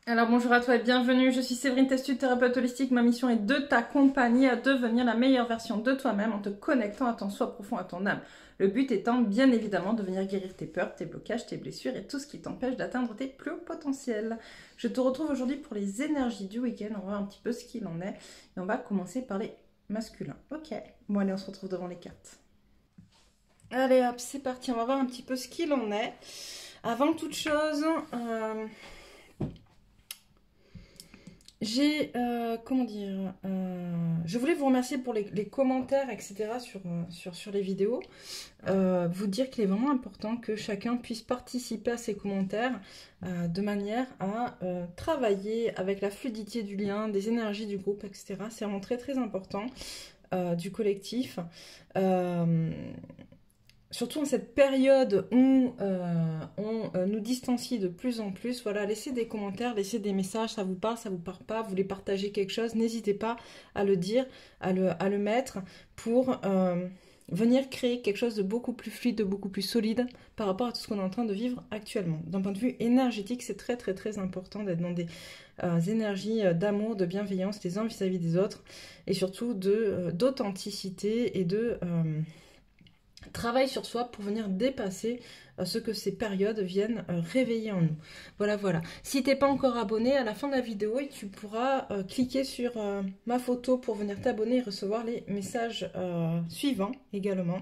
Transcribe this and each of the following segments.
Alors bonjour à toi et bienvenue, je suis Séverine Testu, thérapeute holistique. Ma mission est de t'accompagner à devenir la meilleure version de toi-même en te connectant à ton soi profond, à ton âme. Le but étant bien évidemment de venir guérir tes peurs, tes blocages, tes blessures et tout ce qui t'empêche d'atteindre tes plus hauts potentiels. Je te retrouve aujourd'hui pour les énergies du week-end, on va voir un petit peu ce qu'il en est et on va commencer par les masculins. Ok, bon allez on se retrouve devant les cartes. Allez hop, c'est parti, on va voir un petit peu ce qu'il en est. Avant toute chose, comment dire, je voulais vous remercier pour les commentaires, etc. sur les vidéos. Vous dire qu'il est vraiment important que chacun puisse participer à ces commentaires de manière à travailler avec la fluidité du lien, des énergies du groupe, etc. C'est vraiment très très important du collectif. Surtout en cette période où on nous distancie de plus en plus, voilà, laissez des commentaires, laissez des messages, ça vous parle pas, vous voulez partager quelque chose, n'hésitez pas à le dire, à le mettre pour venir créer quelque chose de beaucoup plus fluide, de beaucoup plus solide par rapport à tout ce qu'on est en train de vivre actuellement. D'un point de vue énergétique, c'est très très très important d'être dans des énergies d'amour, de bienveillance les uns vis-à-vis des autres et surtout d'authenticité et de travail sur soi pour venir dépasser ce que ces périodes viennent réveiller en nous. Voilà, voilà. Si t'es pas encore abonné, à la fin de la vidéo, tu pourras cliquer sur ma photo pour venir t'abonner et recevoir les messages suivants également.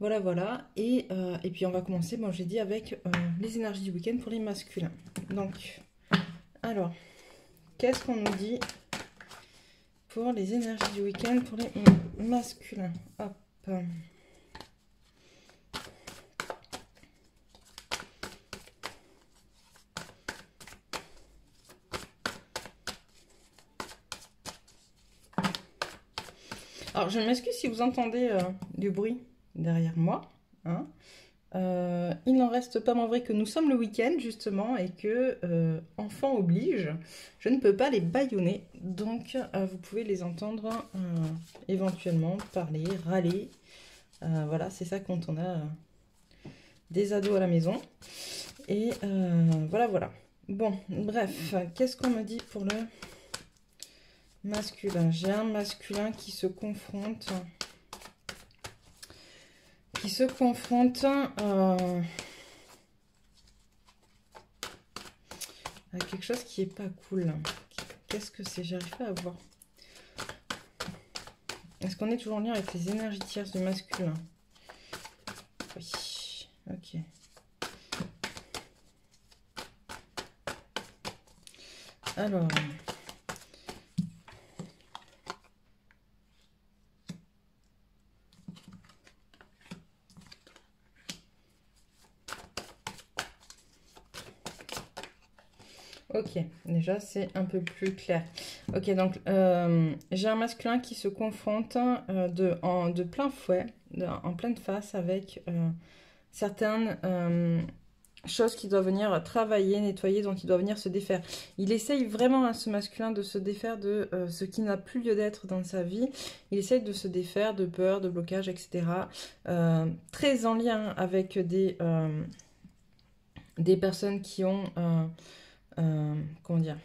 Voilà, voilà. Et puis on va commencer, bon, j'ai dit, avec les énergies du week-end pour les masculins. Donc, alors, qu'est-ce qu'on nous dit pour les énergies du week-end pour les masculins? Hop. Alors, je m'excuse si vous entendez du bruit derrière moi. Hein. Il n'en reste pas moins vrai que nous sommes le week-end, justement, et que, enfant oblige, je ne peux pas les bâillonner. Donc, vous pouvez les entendre éventuellement parler, râler. Voilà, c'est ça quand on a des ados à la maison. Et voilà, voilà. Bon, bref, qu'est-ce qu'on me dit pour le masculin? J'ai un masculin qui se confronte à quelque chose qui est pas cool. Qu'est-ce que c'est? J'arrive pas à voir. Est-ce qu'on est toujours en lien avec les énergies tierces du masculin? Oui, ok. Alors, ok, déjà c'est un peu plus clair. Ok, donc j'ai un masculin qui se confronte de plein fouet, en pleine face avec certaines choses qu'il doit venir travailler, nettoyer, dont il doit venir se défaire. Il essaye vraiment, hein, ce masculin, de se défaire de ce qui n'a plus lieu d'être dans sa vie. Il essaye de se défaire de peur, de blocage, etc. Très en lien avec des personnes qui ont... comment dire,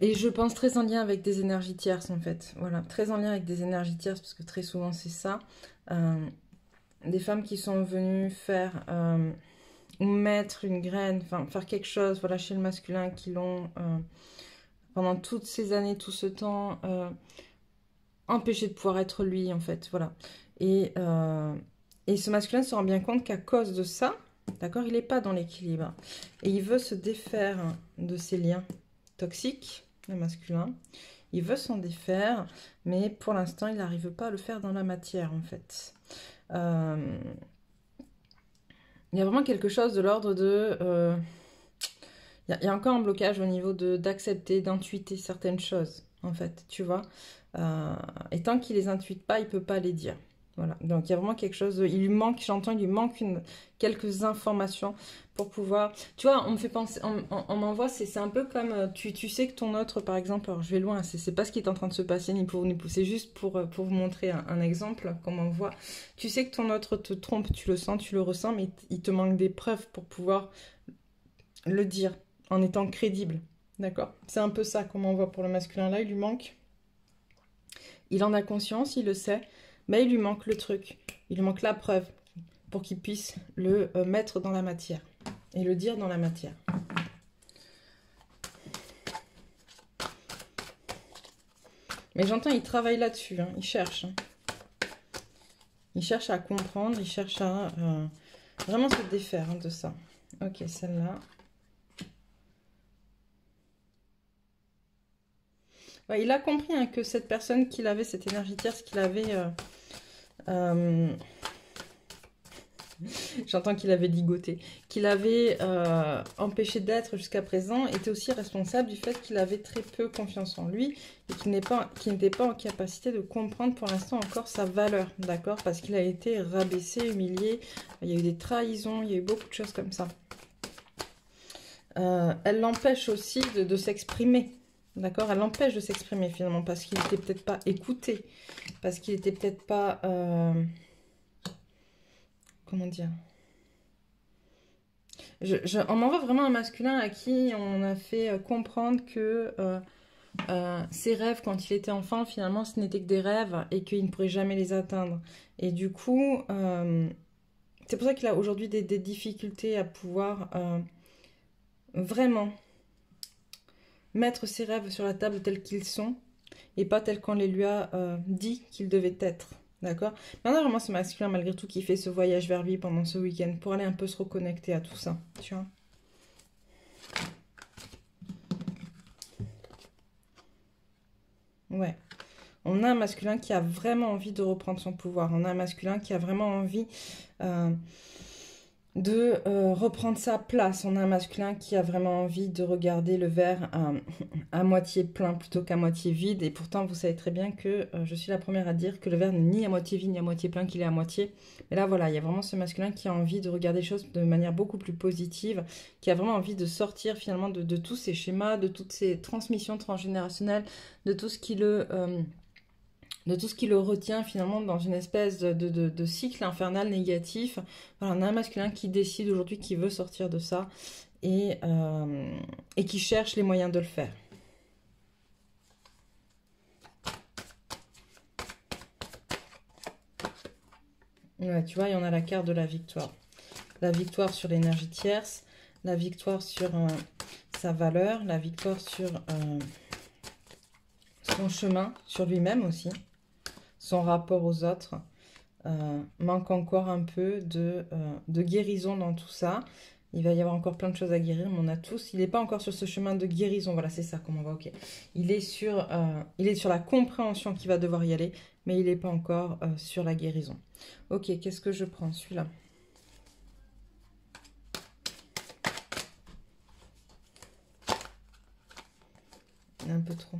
et je pense très en lien avec des énergies tierces en fait. Voilà, très en lien avec des énergies tierces parce que très souvent c'est ça. Des femmes qui sont venues faire ou mettre une graine, enfin faire quelque chose, voilà, chez le masculin, qui l'ont pendant toutes ces années, tout ce temps empêché de pouvoir être lui en fait. Voilà. Et ce masculin se rend bien compte qu'à cause de ça, d'accord, il n'est pas dans l'équilibre. Et il veut se défaire de ces liens toxiques, le masculin. Il veut s'en défaire, mais pour l'instant, il n'arrive pas à le faire dans la matière, en fait. Il y a vraiment quelque chose de l'ordre de... il y a encore un blocage au niveau d'accepter, d'intuiter certaines choses, en fait, tu vois. Et tant qu'il les intuite pas, il peut pas les dire. Voilà, donc il y a vraiment quelque chose, il lui manque, j'entends, il lui manque quelques informations pour pouvoir, tu vois, on me fait penser, on m'envoie, c'est un peu comme, tu sais que ton autre, par exemple, alors je vais loin, c'est pas ce qui est en train de se passer, ni pour nous pousser, juste pour vous montrer un exemple qu'on m'envoie, tu sais que ton autre te trompe, tu le sens, tu le ressens, mais il te manque des preuves pour pouvoir le dire, en étant crédible. D'accord? C'est un peu ça comment on voit pour le masculin là, il lui manque. Il en a conscience, il le sait, mais il lui manque le truc. Il lui manque la preuve pour qu'il puisse le mettre dans la matière et le dire dans la matière. Mais j'entends, il travaille là-dessus, hein, il cherche. Hein. Il cherche à comprendre, il cherche à vraiment se défaire de ça. Ok, celle-là. Ouais, il a compris hein, que cette personne qu'il avait, cette énergie tierce qu'il avait... j'entends qu'il avait ligoté, qu'il avait empêché d'être jusqu'à présent, était aussi responsable du fait qu'il avait très peu confiance en lui et qu'il n'était pas en capacité de comprendre pour l'instant encore sa valeur, d'accord? Parce qu'il a été rabaissé, humilié, il y a eu des trahisons, il y a eu beaucoup de choses comme ça. Elle l'empêche aussi de s'exprimer, d'accord? Elle l'empêche de s'exprimer finalement parce qu'il n'était peut-être pas écouté, parce qu'il n'était peut-être pas... comment dire? On m'envoie vraiment un masculin à qui on a fait comprendre que ses rêves, quand il était enfant, finalement, ce n'étaient que des rêves et qu'il ne pourrait jamais les atteindre. Et du coup, c'est pour ça qu'il a aujourd'hui des difficultés à pouvoir vraiment mettre ses rêves sur la table tels qu'ils sont et pas tels qu'on les lui a dit qu'ils devaient être. D'accord? Maintenant, vraiment, ce masculin, malgré tout, qui fait ce voyage vers lui pendant ce week-end pour aller un peu se reconnecter à tout ça. Tu vois? Ouais. On a un masculin qui a vraiment envie de reprendre son pouvoir. On a un masculin qui a vraiment envie de reprendre sa place. On a un masculin qui a vraiment envie de regarder le verre à moitié plein plutôt qu'à moitié vide. Et pourtant, vous savez très bien que je suis la première à dire que le verre n'est ni à moitié vide ni à moitié plein, qu'il est à moitié. Mais là, voilà, il y a vraiment ce masculin qui a envie de regarder les choses de manière beaucoup plus positive, qui a vraiment envie de sortir finalement de tous ces schémas, de toutes ces transmissions transgénérationnelles, de tout ce qui le... de tout ce qui le retient finalement dans une espèce de cycle infernal négatif. Voilà, on a un masculin qui décide aujourd'hui qu'il veut sortir de ça et qui cherche les moyens de le faire. Ouais, tu vois, il y en a la carte de la victoire. La victoire sur l'énergie tierce, la victoire sur sa valeur, la victoire sur son chemin, sur lui-même aussi. Son rapport aux autres, manque encore un peu de guérison dans tout ça. Il va y avoir encore plein de choses à guérir, mais on a tous... Il n'est pas encore sur ce chemin de guérison, voilà, c'est ça, comme on voit, ok. Il est sur la compréhension qu'il va devoir y aller, mais il n'est pas encore sur la guérison. Ok, qu'est-ce que je prends? Celui-là. Un peu trop.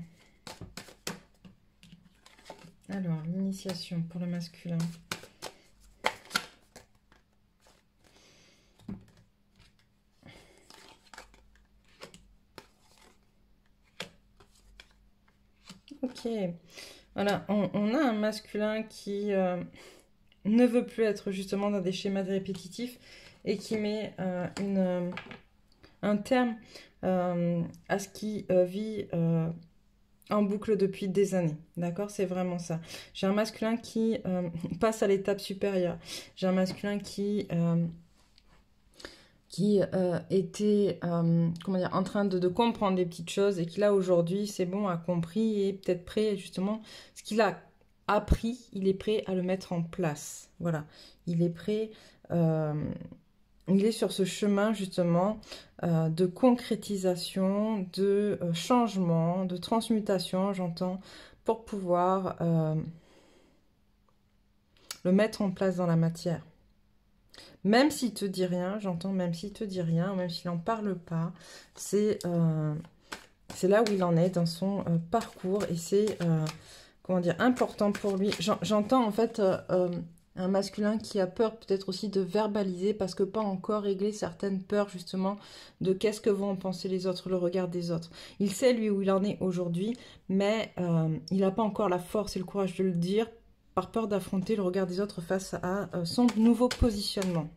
Alors, l'initiation pour le masculin. Ok. Voilà, on a un masculin qui ne veut plus être justement dans des schémas répétitifs et qui met un terme à ce qui vit... en boucle depuis des années, d'accord? C'est vraiment ça. J'ai un masculin qui passe à l'étape supérieure. J'ai un masculin qui était comment dire, en train de comprendre des petites choses et qui là aujourd'hui, c'est bon, a compris et peut-être prêt justement, ce qu'il a appris, il est prêt à le mettre en place. Voilà, il est prêt... il est sur ce chemin justement de concrétisation, de changement, de transmutation, j'entends, pour pouvoir le mettre en place dans la matière. Même s'il te dit rien, j'entends, même s'il te dit rien, même s'il n'en parle pas, c'est là où il en est dans son parcours et c'est, comment dire, important pour lui. J'entends en fait... un masculin qui a peur peut-être aussi de verbaliser parce que pas encore réglé certaines peurs justement de qu'est-ce que vont en penser les autres, le regard des autres. Il sait lui où il en est aujourd'hui, mais il n'a pas encore la force et le courage de le dire par peur d'affronter le regard des autres face à son nouveau positionnement.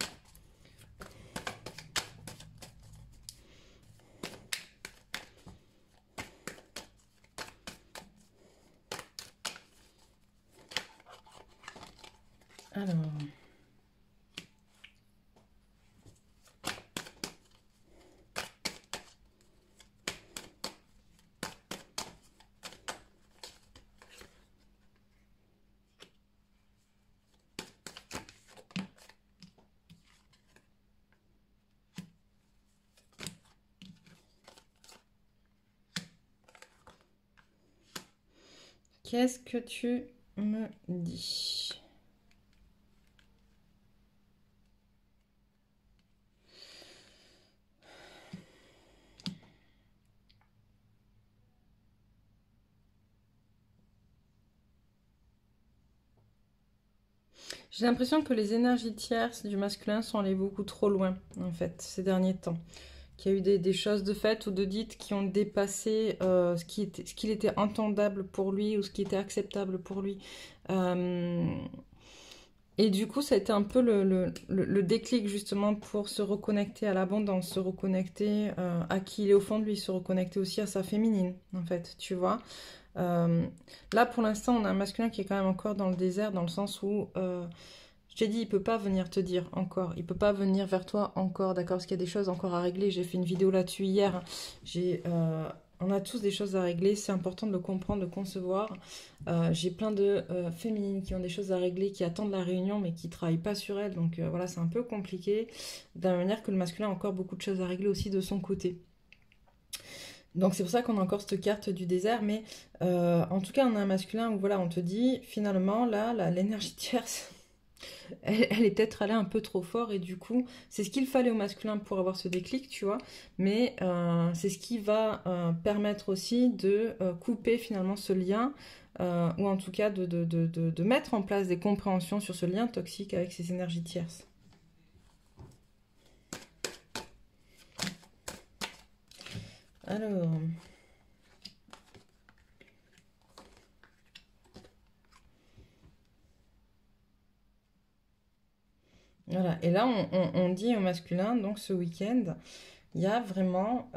Alors... Qu'est-ce que tu me dis? J'ai l'impression que les énergies tierces du masculin sont allées beaucoup trop loin, en fait, ces derniers temps. Qu'il y a eu des choses de faites ou de dites qui ont dépassé ce qu'il était entendable pour lui ou ce qui était acceptable pour lui. Et du coup, ça a été un peu le déclic justement pour se reconnecter à l'abondance, se reconnecter à qui il est au fond de lui, se reconnecter aussi à sa féminine, en fait, tu vois. Là, pour l'instant, on a un masculin qui est quand même encore dans le désert, dans le sens où, je t'ai dit, il peut pas venir te dire encore, il peut pas venir vers toi encore, d'accord, parce qu'il y a des choses encore à régler. J'ai fait une vidéo là-dessus hier. On a tous des choses à régler, c'est important de le comprendre, de concevoir. J'ai plein de féminines qui ont des choses à régler, qui attendent la réunion, mais qui ne travaillent pas sur elles. Donc voilà, c'est un peu compliqué. De la manière que le masculin a encore beaucoup de choses à régler aussi de son côté. Donc c'est pour ça qu'on a encore cette carte du désert, mais en tout cas on a un masculin où voilà, on te dit finalement là, l'énergie tierce, elle est peut-être allée un peu trop fort et du coup c'est ce qu'il fallait au masculin pour avoir ce déclic, tu vois, mais c'est ce qui va permettre aussi de couper finalement ce lien ou en tout cas de mettre en place des compréhensions sur ce lien toxique avec ces énergies tierces. Alors... Voilà, et là on dit au masculin, donc ce week-end, il y a vraiment,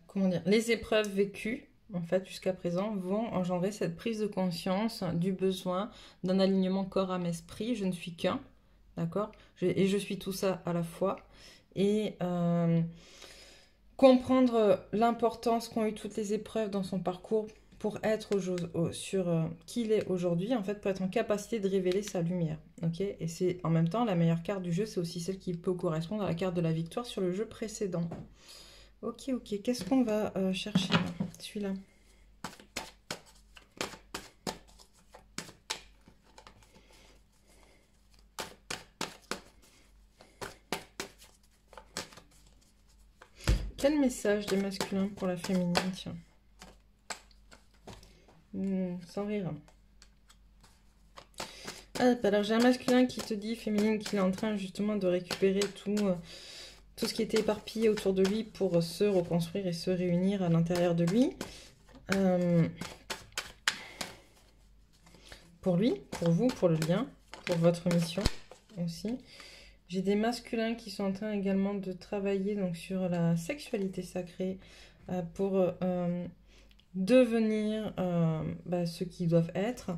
comment dire, les épreuves vécues, en fait, jusqu'à présent, vont engendrer cette prise de conscience du besoin d'un alignement corps, âme, esprit. Je ne suis qu'un, d'accord? Et je suis tout ça à la fois. Et comprendre l'importance qu'ont eu toutes les épreuves dans son parcours pour être sur qui il est aujourd'hui, en fait, pour être en capacité de révéler sa lumière. Ok, et c'est en même temps la meilleure carte du jeu, c'est aussi celle qui peut correspondre à la carte de la victoire sur le jeu précédent. Ok, ok, qu'est-ce qu'on va chercher là? Celui-là. Quel message des masculins pour la féminine, tiens. Sans rire. Alors j'ai un masculin qui te dit, féminine, qu'il est en train justement de récupérer tout ce qui était éparpillé autour de lui pour se reconstruire et se réunir à l'intérieur de lui. Pour lui, pour vous, pour le lien, pour votre mission aussi. J'ai des masculins qui sont en train également de travailler donc, sur la sexualité sacrée pour devenir ce qu'ils doivent être.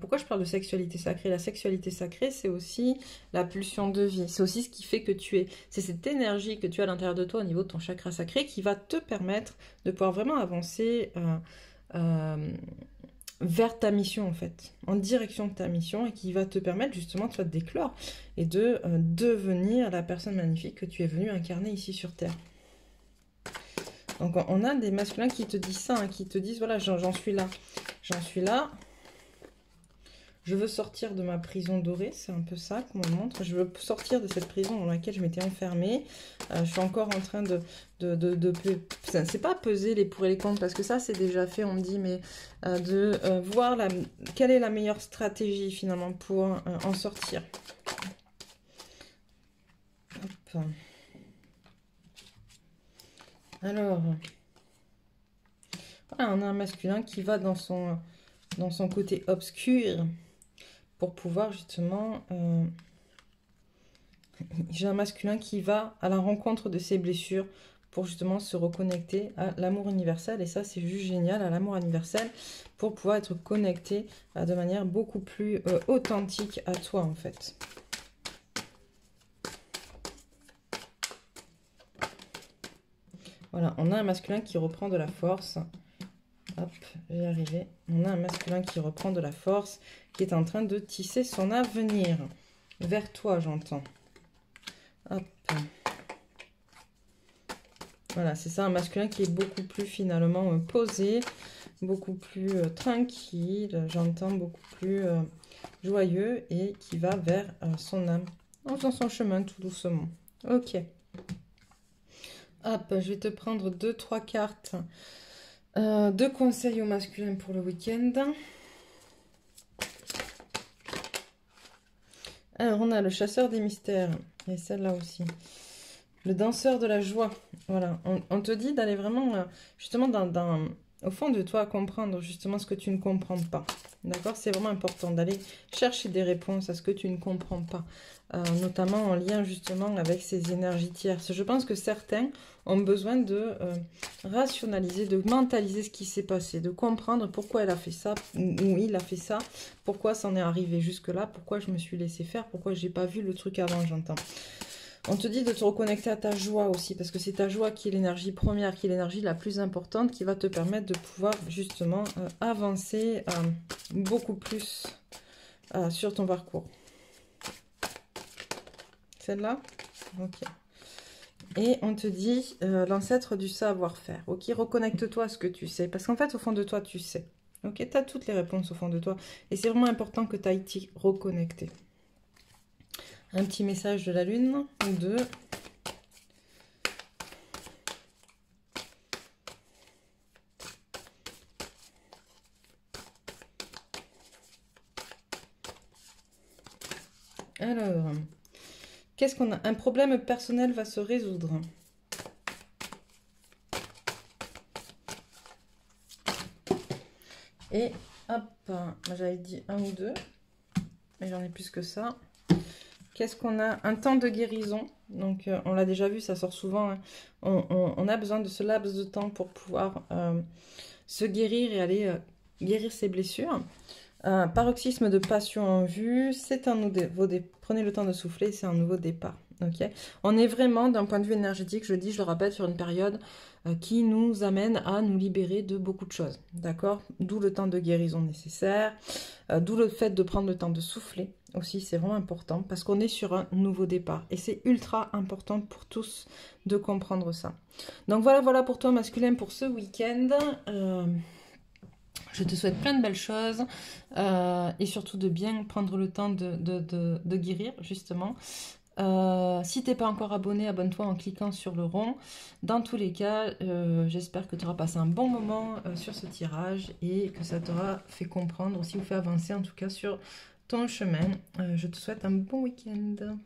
Pourquoi je parle de sexualité sacrée? La sexualité sacrée, c'est aussi la pulsion de vie. C'est aussi ce qui fait que tu es. C'est cette énergie que tu as à l'intérieur de toi au niveau de ton chakra sacré qui va te permettre de pouvoir vraiment avancer vers ta mission en fait, en direction de ta mission et qui va te permettre justement de d'éclore et de devenir la personne magnifique que tu es venu incarner ici sur Terre. Donc on a des masculins qui te disent ça, hein, qui te disent voilà j'en suis là, je veux sortir de ma prison dorée, c'est un peu ça qu'on me montre, je veux sortir de cette prison dans laquelle je m'étais enfermée, je suis encore en train c'est pas peser les pour et les contre parce que ça c'est déjà fait, on me dit, mais voir quelle est la meilleure stratégie finalement pour en sortir. Hop. Alors, voilà, on a un masculin qui va dans son côté obscur pour pouvoir justement... j'ai un masculin qui va à la rencontre de ses blessures pour justement se reconnecter à l'amour universel. Et ça, c'est juste génial, à l'amour universel, pour pouvoir être connecté de manière beaucoup plus authentique à toi, en fait. Voilà, on a un masculin qui reprend de la force. Hop, je vais y arriver. On a un masculin qui reprend de la force, qui est en train de tisser son avenir. Vers toi, j'entends. Hop. Voilà, c'est ça, un masculin qui est beaucoup plus finalement posé, beaucoup plus tranquille, j'entends beaucoup plus joyeux et qui va vers son âme, dans son chemin tout doucement. Ok. Hop, je vais te prendre 2-3 cartes de conseils au masculin pour le week-end. Alors, on a le chasseur des mystères, et celle-là aussi. Le danseur de la joie. Voilà, on te dit d'aller vraiment, justement, au fond de toi, comprendre justement ce que tu ne comprends pas. D'accord? C'est vraiment important d'aller chercher des réponses à ce que tu ne comprends pas. Notamment en lien justement avec ces énergies tierces. Je pense que certains ont besoin de rationaliser, de mentaliser ce qui s'est passé, de comprendre pourquoi elle a fait ça, ou il a fait ça, pourquoi ça en est arrivé jusque-là, pourquoi je me suis laissé faire, pourquoi j'ai pas vu le truc avant, j'entends. On te dit de te reconnecter à ta joie aussi, parce que c'est ta joie qui est l'énergie première, qui est l'énergie la plus importante, qui va te permettre de pouvoir justement avancer beaucoup plus sur ton parcours. Celle-là? Ok. Et on te dit l'ancêtre du savoir-faire. Ok, reconnecte-toi à ce que tu sais, parce qu'en fait, au fond de toi, tu sais. Ok, tu as toutes les réponses au fond de toi, et c'est vraiment important que tu ailles t'y reconnecter. Un petit message de la lune, ou deux. Alors, qu'est-ce qu'on a? Un problème personnel va se résoudre. Et hop, j'avais dit un ou deux, mais j'en ai plus que ça. Qu'est-ce qu'on a? Un temps de guérison. Donc, on l'a déjà vu, ça sort souvent. Hein. On a besoin de ce laps de temps pour pouvoir se guérir et aller guérir ses blessures. Paroxysme de passion en vue. C'est un nouveau départ. Prenez le temps de souffler, c'est un nouveau départ. Okay, on est vraiment, d'un point de vue énergétique, je le rappelle, sur une période qui nous amène à nous libérer de beaucoup de choses. D'accord? D'où le temps de guérison nécessaire. D'où le fait de prendre le temps de souffler aussi, c'est vraiment important parce qu'on est sur un nouveau départ et c'est ultra important pour tous de comprendre ça. Donc voilà pour toi masculin pour ce week-end. Je te souhaite plein de belles choses et surtout de bien prendre le temps de guérir justement. Si t'es pas encore abonné, abonne-toi en cliquant sur le rond. Dans tous les cas, j'espère que tu auras passé un bon moment sur ce tirage et que ça t'aura fait comprendre aussi ou fait avancer en tout cas sur ton chemin. Je te souhaite un bon week-end.